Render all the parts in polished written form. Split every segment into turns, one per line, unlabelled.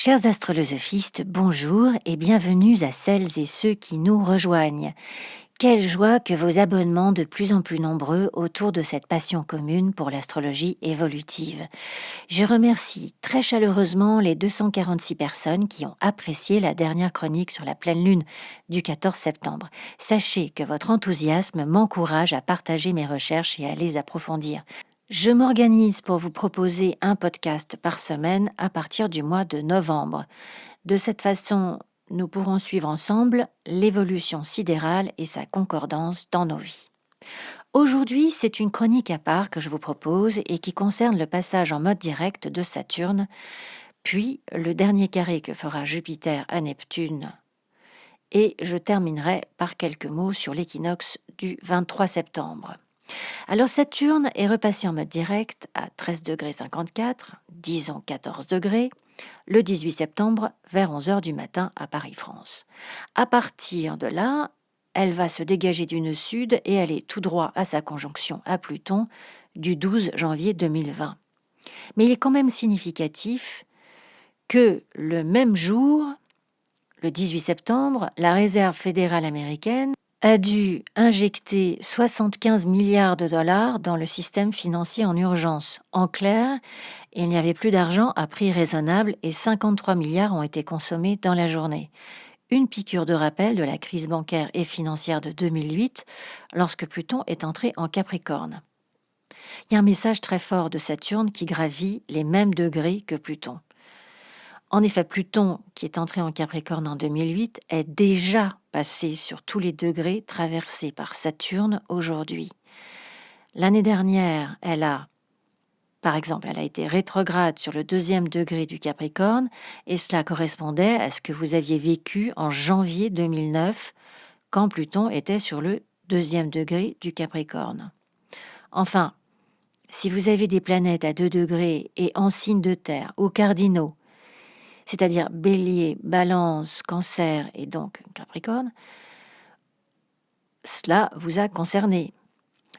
Chers astrolosophistes, bonjour et bienvenue à celles et ceux qui nous rejoignent. Quelle joie que vos abonnements de plus en plus nombreux autour de cette passion commune pour l'astrologie évolutive. Je remercie très chaleureusement les 246 personnes qui ont apprécié la dernière chronique sur la pleine lune du 14 septembre. Sachez que votre enthousiasme m'encourage à partager mes recherches et à les approfondir. Je m'organise pour vous proposer un podcast par semaine à partir du mois de novembre. De cette façon, nous pourrons suivre ensemble l'évolution sidérale et sa concordance dans nos vies. Aujourd'hui, c'est une chronique à part que je vous propose et qui concerne le passage en mode direct de Saturne, puis le dernier carré que fera Jupiter à Neptune. Et je terminerai par quelques mots sur l'équinoxe du 23 septembre. Alors Saturne est repassé en mode direct à 13,54 °, disons 14 degrés, le 18 septembre vers 11 h du matin à Paris-France. À partir de là, elle va se dégager du nœud sud et aller tout droit à sa conjonction à Pluton du 12 janvier 2020. Mais il est quand même significatif que le même jour, le 18 septembre, la Réserve fédérale américaine a dû injecter 75 milliards de dollars dans le système financier en urgence. En clair, il n'y avait plus d'argent à prix raisonnable et 53 milliards ont été consommés dans la journée. Une piqûre de rappel de la crise bancaire et financière de 2008, lorsque Pluton est entré en Capricorne. Il y a un message très fort de Saturne qui gravit les mêmes degrés que Pluton. En effet, Pluton, qui est entré en Capricorne en 2008, est déjà passé sur tous les degrés traversés par Saturne aujourd'hui. L'année dernière, par exemple, elle a été rétrograde sur le 2e degré du Capricorne et cela correspondait à ce que vous aviez vécu en janvier 2009 quand Pluton était sur le 2e degré du Capricorne. Enfin, si vous avez des planètes à 2 degrés et en signe de terre, ou cardinaux, c'est-à-dire Bélier, Balance, Cancer et donc Capricorne, cela vous a concerné.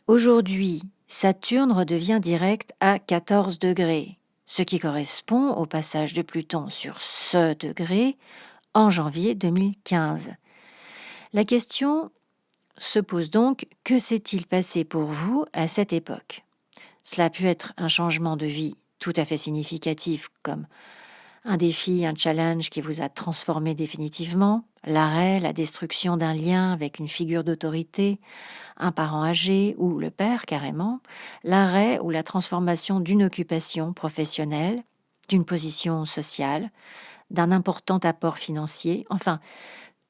Aujourd'hui, Saturne redevient direct à 14 degrés, ce qui correspond au passage de Pluton sur ce degré en janvier 2015. La question se pose donc, que s'est-il passé pour vous à cette époque ? Cela a pu être un changement de vie tout à fait significatif, comme un défi, un challenge qui vous a transformé définitivement, l'arrêt, la destruction d'un lien avec une figure d'autorité, un parent âgé ou le père carrément, l'arrêt ou la transformation d'une occupation professionnelle, d'une position sociale, d'un important apport financier, enfin,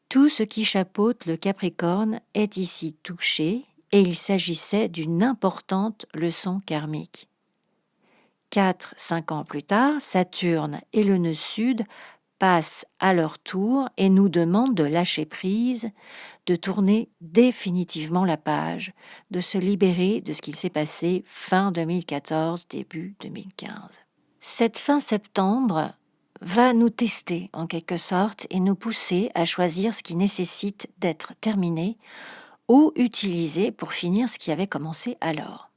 tout ce qui chapeaute le Capricorne est ici touché et il s'agissait d'une importante leçon karmique. 4-5 ans plus tard, Saturne et le nœud sud passent à leur tour et nous demandent de lâcher prise, de tourner définitivement la page, de se libérer de ce qu'il s'est passé fin 2014, début 2015. Cette fin septembre va nous tester en quelque sorte et nous pousser à choisir ce qui nécessite d'être terminé ou utilisé pour finir ce qui avait commencé alors.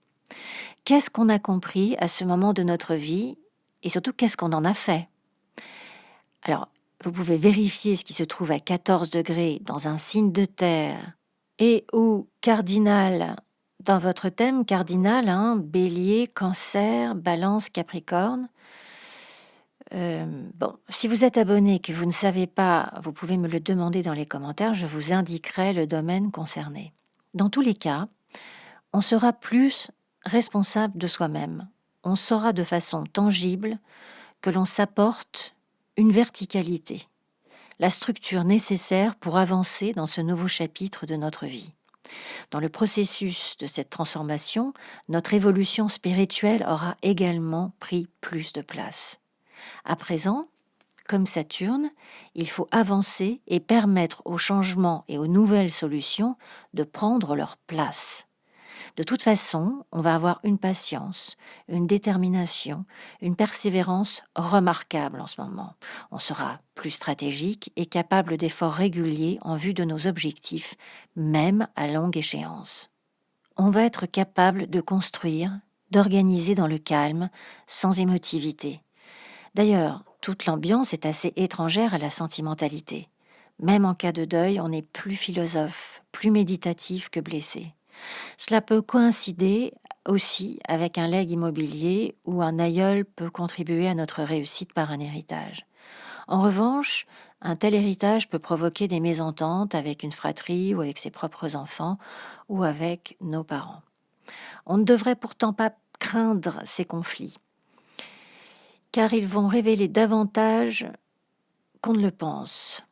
Qu'est-ce qu'on a compris à ce moment de notre vie et surtout qu'est-ce qu'on en a fait ? Alors, vous pouvez vérifier ce qui se trouve à 14 degrés dans un signe de terre et ou cardinal dans votre thème cardinal, Bélier, Cancer, Balance, Capricorne. Si vous êtes abonné et que vous ne savez pas, vous pouvez me le demander dans les commentaires, je vous indiquerai le domaine concerné. Dans tous les cas, on sera plus responsable de soi-même. On saura de façon tangible que l'on s'apporte une verticalité, la structure nécessaire pour avancer dans ce nouveau chapitre de notre vie. Dans le processus de cette transformation, notre évolution spirituelle aura également pris plus de place. À présent, comme Saturne, il faut avancer et permettre aux changements et aux nouvelles solutions de prendre leur place. De toute façon, on va avoir une patience, une détermination, une persévérance remarquable en ce moment. On sera plus stratégique et capable d'efforts réguliers en vue de nos objectifs, même à longue échéance. On va être capable de construire, d'organiser dans le calme, sans émotivité. D'ailleurs, toute l'ambiance est assez étrangère à la sentimentalité. Même en cas de deuil, on est plus philosophe, plus méditatif que blessé. Cela peut coïncider aussi avec un legs immobilier où un aïeul peut contribuer à notre réussite par un héritage. En revanche, un tel héritage peut provoquer des mésententes avec une fratrie ou avec ses propres enfants ou avec nos parents. On ne devrait pourtant pas craindre ces conflits, car ils vont révéler davantage qu'on ne le pense.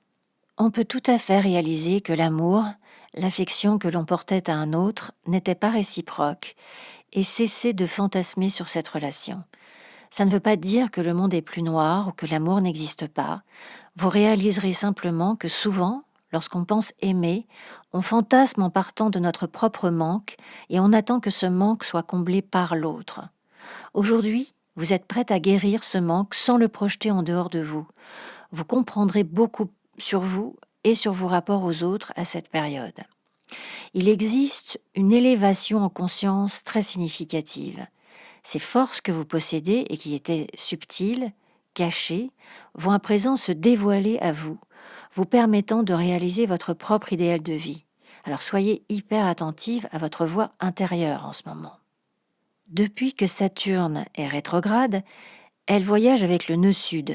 On peut tout à fait réaliser que l'amour, l'affection que l'on portait à un autre n'était pas réciproque et cesser de fantasmer sur cette relation. Ça ne veut pas dire que le monde est plus noir ou que l'amour n'existe pas. Vous réaliserez simplement que souvent, lorsqu'on pense aimer, on fantasme en partant de notre propre manque et on attend que ce manque soit comblé par l'autre. Aujourd'hui, vous êtes prête à guérir ce manque sans le projeter en dehors de vous. Vous comprendrez beaucoup sur vous et sur vos rapports aux autres à cette période. Il existe une élévation en conscience très significative. Ces forces que vous possédez et qui étaient subtiles, cachées, vont à présent se dévoiler à vous, vous permettant de réaliser votre propre idéal de vie. Alors soyez hyper attentive à votre voix intérieure en ce moment. Depuis que Saturne est rétrograde, elle voyage avec le nœud sud.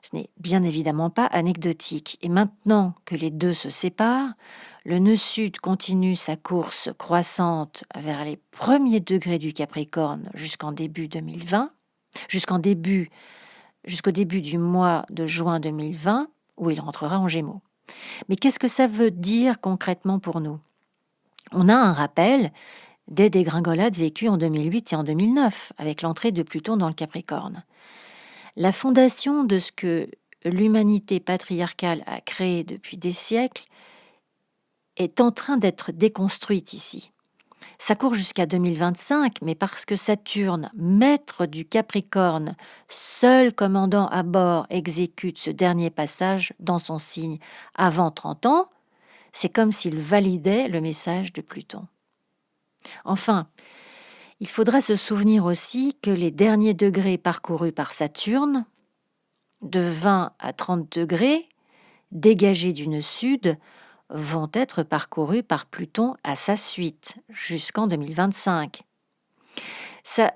Ce n'est bien évidemment pas anecdotique. Et maintenant que les deux se séparent, le nœud sud continue sa course croissante vers les premiers degrés du Capricorne jusqu'au début du mois de juin 2020, où il rentrera en Gémeaux. Mais qu'est-ce que ça veut dire concrètement pour nous ? On a un rappel des dégringolades vécues en 2008 et en 2009, avec l'entrée de Pluton dans le Capricorne. La fondation de ce que l'humanité patriarcale a créé depuis des siècles est en train d'être déconstruite ici. Ça court jusqu'à 2025, mais parce que Saturne, maître du Capricorne, seul commandant à bord, exécute ce dernier passage dans son signe avant 30 ans, c'est comme s'il validait le message de Pluton. Enfin, il faudra se souvenir aussi que les derniers degrés parcourus par Saturne, de 20 à 30 degrés, dégagés du nœud sud, vont être parcourus par Pluton à sa suite, jusqu'en 2025. Ça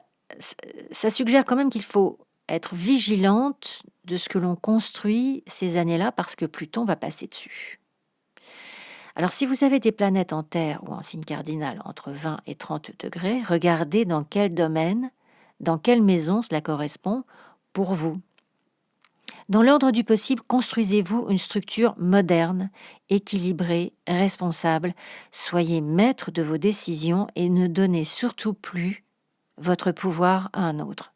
suggère quand même qu'il faut être vigilante de ce que l'on construit ces années-là, parce que Pluton va passer dessus. Alors, si vous avez des planètes en Terre ou en signe cardinal entre 20 et 30 degrés, regardez dans quel domaine, dans quelle maison cela correspond pour vous. Dans l'ordre du possible, construisez-vous une structure moderne, équilibrée, responsable. Soyez maître de vos décisions et ne donnez surtout plus votre pouvoir à un autre.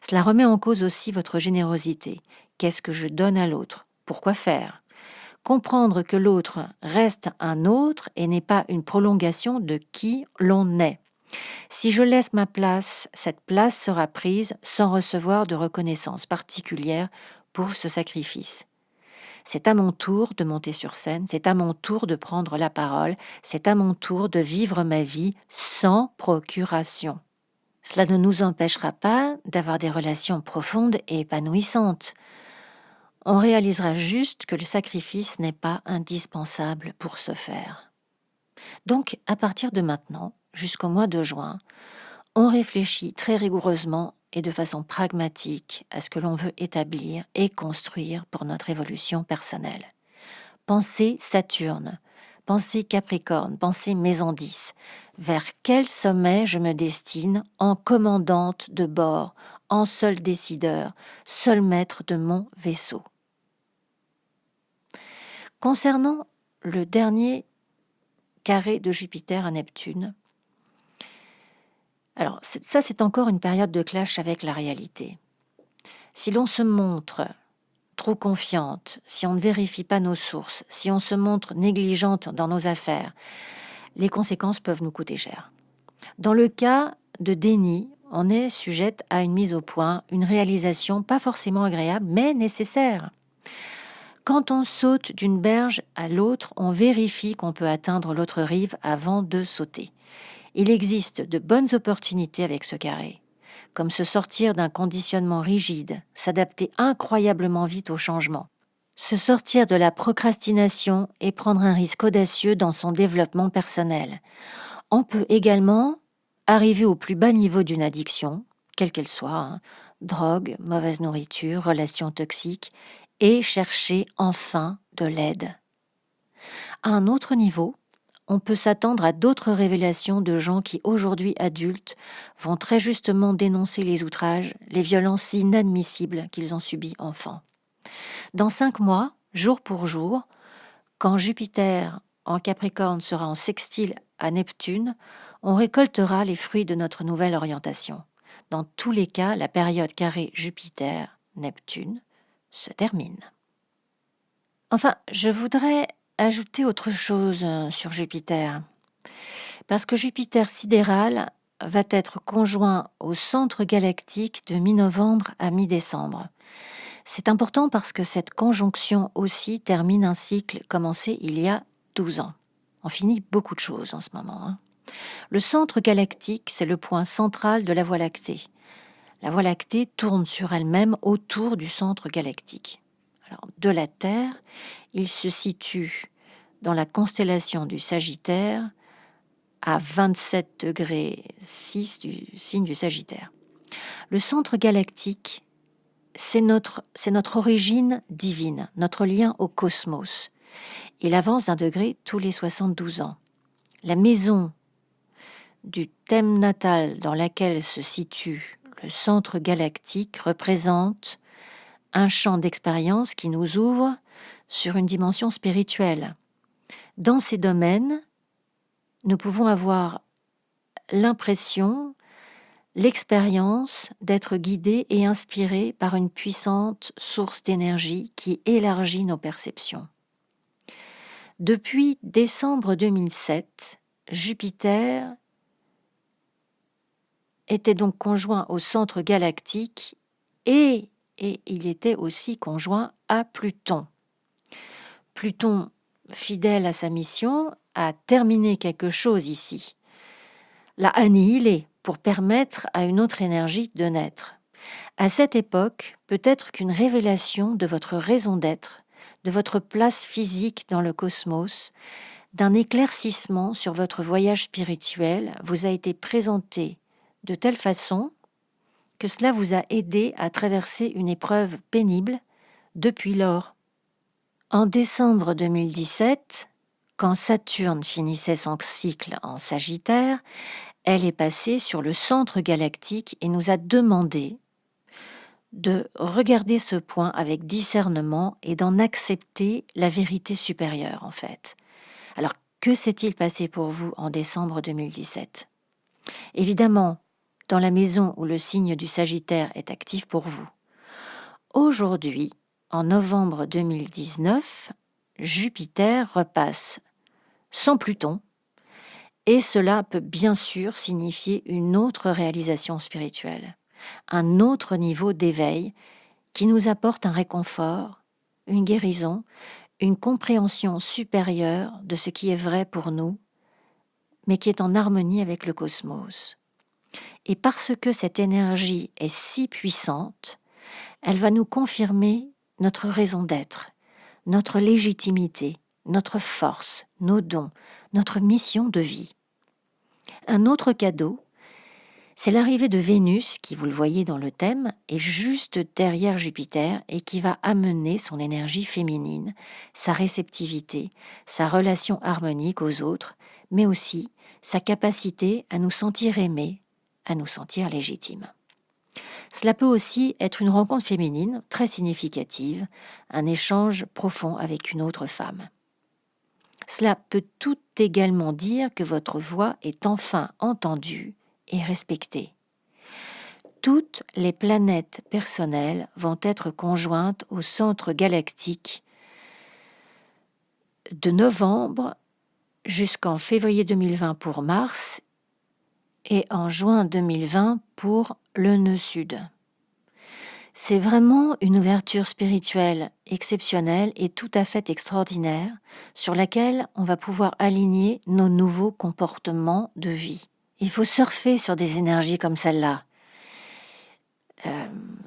Cela remet en cause aussi votre générosité. Qu'est-ce que je donne à l'autre ? Pourquoi faire ? Comprendre que l'autre reste un autre et n'est pas une prolongation de qui l'on est. Si je laisse ma place, cette place sera prise sans recevoir de reconnaissance particulière pour ce sacrifice. C'est à mon tour de monter sur scène, c'est à mon tour de prendre la parole, c'est à mon tour de vivre ma vie sans procuration. Cela ne nous empêchera pas d'avoir des relations profondes et épanouissantes. On réalisera juste que le sacrifice n'est pas indispensable pour ce faire. Donc, à partir de maintenant, jusqu'au mois de juin, on réfléchit très rigoureusement et de façon pragmatique à ce que l'on veut établir et construire pour notre évolution personnelle. Pensez Saturne, pensez Capricorne, pensez Maison 10. Vers quel sommet je me destine en commandante de bord, en seul décideur, seul maître de mon vaisseau. Concernant le dernier carré de Jupiter à Neptune, alors ça c'est encore une période de clash avec la réalité. Si l'on se montre trop confiante, si on ne vérifie pas nos sources, si on se montre négligente dans nos affaires, les conséquences peuvent nous coûter cher. Dans le cas de déni, on est sujette à une mise au point, une réalisation pas forcément agréable, mais nécessaire. Quand on saute d'une berge à l'autre, on vérifie qu'on peut atteindre l'autre rive avant de sauter. Il existe de bonnes opportunités avec ce carré. comme se sortir d'un conditionnement rigide, s'adapter incroyablement vite au changement, se sortir de la procrastination et prendre un risque audacieux dans son développement personnel. On peut également arriver au plus bas niveau d'une addiction, quelle qu'elle soit, drogue, mauvaise nourriture, relations toxiques, et chercher enfin de l'aide. À un autre niveau, on peut s'attendre à d'autres révélations de gens qui, aujourd'hui adultes, vont très justement dénoncer les outrages, les violences inadmissibles qu'ils ont subies enfants. Dans 5 mois, jour pour jour, quand Jupiter en Capricorne sera en sextile à Neptune, on récoltera les fruits de notre nouvelle orientation. Dans tous les cas, la période carré Jupiter-Neptune se termine. Enfin, je voudrais ajouter autre chose sur Jupiter. Parce que Jupiter sidéral va être conjoint au centre galactique de mi-novembre à mi-décembre. C'est important parce que cette conjonction aussi termine un cycle commencé il y a 12 ans. On finit beaucoup de choses en ce moment. Le centre galactique, c'est le point central de la Voie lactée. La Voie lactée tourne sur elle-même autour du centre galactique. Alors, de la Terre, il se situe dans la constellation du Sagittaire à 27 degrés 6 du signe du Sagittaire. Le centre galactique, c'est notre origine divine, notre lien au cosmos. Il avance d'un degré tous les 72 ans. La maison du thème natal dans laquelle se situe le centre galactique représente un champ d'expérience qui nous ouvre sur une dimension spirituelle. Dans ces domaines, nous pouvons avoir l'impression, l'expérience d'être guidés et inspirés par une puissante source d'énergie qui élargit nos perceptions. Depuis décembre 2007, Jupiter était donc conjoint au centre galactique et il était aussi conjoint à Pluton. Pluton, fidèle à sa mission, a terminé quelque chose ici, l'a annihilé pour permettre à une autre énergie de naître. À cette époque, peut-être qu'une révélation de votre raison d'être, de votre place physique dans le cosmos, d'un éclaircissement sur votre voyage spirituel vous a été présenté de telle façon que cela vous a aidé à traverser une épreuve pénible depuis lors. En décembre 2017, quand Saturne finissait son cycle en Sagittaire, elle est passée sur le centre galactique et nous a demandé de regarder ce point avec discernement et d'en accepter la vérité supérieure, en fait. Alors, que s'est-il passé pour vous en décembre 2017 ? Évidemment, dans la maison où le signe du Sagittaire est actif pour vous. Aujourd'hui, en novembre 2019, Jupiter repasse sans Pluton, et cela peut bien sûr signifier une autre réalisation spirituelle, un autre niveau d'éveil qui nous apporte un réconfort, une guérison, une compréhension supérieure de ce qui est vrai pour nous, mais qui est en harmonie avec le cosmos. Et parce que cette énergie est si puissante, elle va nous confirmer notre raison d'être, notre légitimité, notre force, nos dons, notre mission de vie. Un autre cadeau, c'est l'arrivée de Vénus, qui, vous le voyez dans le thème, est juste derrière Jupiter et qui va amener son énergie féminine, sa réceptivité, sa relation harmonique aux autres, mais aussi sa capacité à nous sentir aimés, à nous sentir légitimes. Cela peut aussi être une rencontre féminine très significative, un échange profond avec une autre femme. Cela peut tout également dire que votre voix est enfin entendue et respectée. Toutes les planètes personnelles vont être conjointes au centre galactique de novembre jusqu'en février 2020 pour Mars et en juin 2020 pour le nœud sud. C'est vraiment une ouverture spirituelle exceptionnelle et tout à fait extraordinaire sur laquelle on va pouvoir aligner nos nouveaux comportements de vie. Il faut surfer sur des énergies comme celle-là.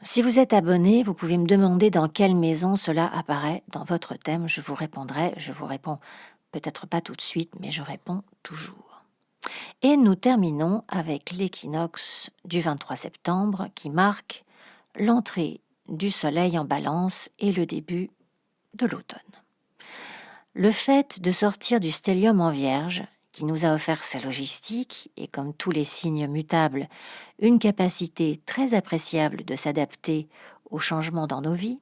Si vous êtes abonné, vous pouvez me demander dans quelle maison cela apparaît dans votre thème. Je vous répondrai. Je vous réponds peut-être pas tout de suite, mais je réponds toujours. Et nous terminons avec l'équinoxe du 23 septembre qui marque l'entrée du soleil en balance et le début de l'automne. Le fait de sortir du stellium en vierge, qui nous a offert sa logistique et comme tous les signes mutables, une capacité très appréciable de s'adapter aux changements dans nos vies,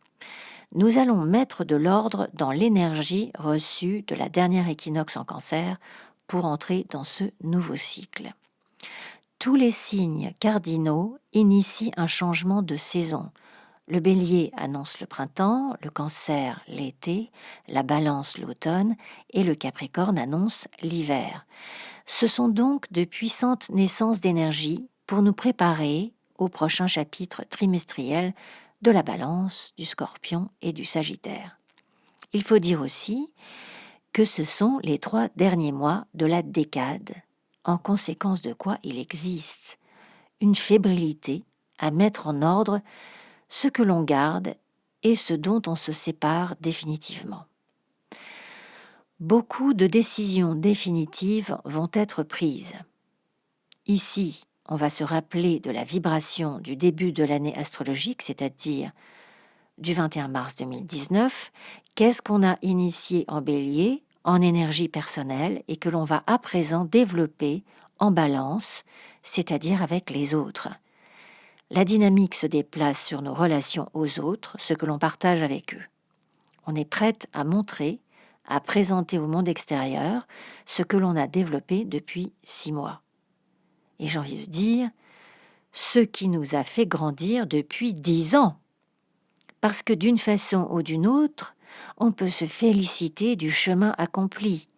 nous allons mettre de l'ordre dans l'énergie reçue de la dernière équinoxe en Cancer pour entrer dans ce nouveau cycle. Tous les signes cardinaux initient un changement de saison. Le Bélier annonce le printemps, le Cancer l'été, la Balance l'automne et le Capricorne annonce l'hiver. Ce sont donc de puissantes naissances d'énergie pour nous préparer au prochain chapitre trimestriel de la Balance, du Scorpion et du Sagittaire. Il faut dire aussi que ce sont les 3 derniers mois de la décade, en conséquence de quoi il existe une fébrilité à mettre en ordre ce que l'on garde et ce dont on se sépare définitivement. Beaucoup de décisions définitives vont être prises. Ici, on va se rappeler de la vibration du début de l'année astrologique, c'est-à-dire du 21 mars 2019. Qu'est-ce qu'on a initié en Bélier, en énergie personnelle, et que l'on va à présent développer en Balance, c'est-à-dire avec les autres. La dynamique se déplace sur nos relations aux autres, ce que l'on partage avec eux. On est prête à montrer, à présenter au monde extérieur ce que l'on a développé depuis 6 mois. Et j'ai envie de dire, ce qui nous a fait grandir depuis 10 ans. Parce que d'une façon ou d'une autre, on peut se féliciter du chemin accompli,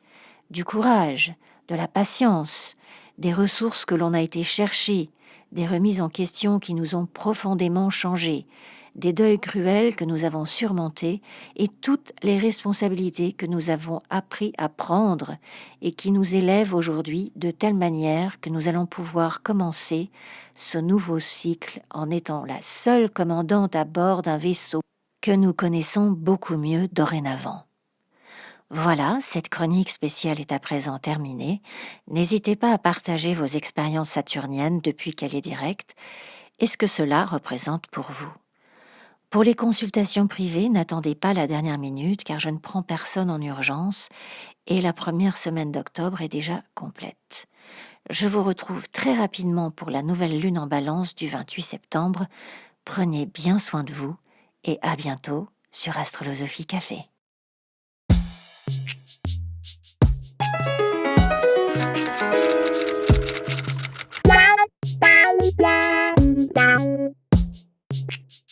du courage, de la patience, des ressources que l'on a été chercher, des remises en question qui nous ont profondément changés, des deuils cruels que nous avons surmontés et toutes les responsabilités que nous avons appris à prendre et qui nous élèvent aujourd'hui de telle manière que nous allons pouvoir commencer ce nouveau cycle en étant la seule commandante à bord d'un vaisseau que nous connaissons beaucoup mieux dorénavant. Voilà, cette chronique spéciale est à présent terminée. N'hésitez pas à partager vos expériences saturniennes depuis qu'elle est directe et ce que cela représente pour vous. Pour les consultations privées, n'attendez pas la dernière minute car je ne prends personne en urgence et la première semaine d'octobre est déjà complète. Je vous retrouve très rapidement pour la nouvelle lune en balance du 28 septembre. Prenez bien soin de vous et à bientôt sur Astrolosophie Café.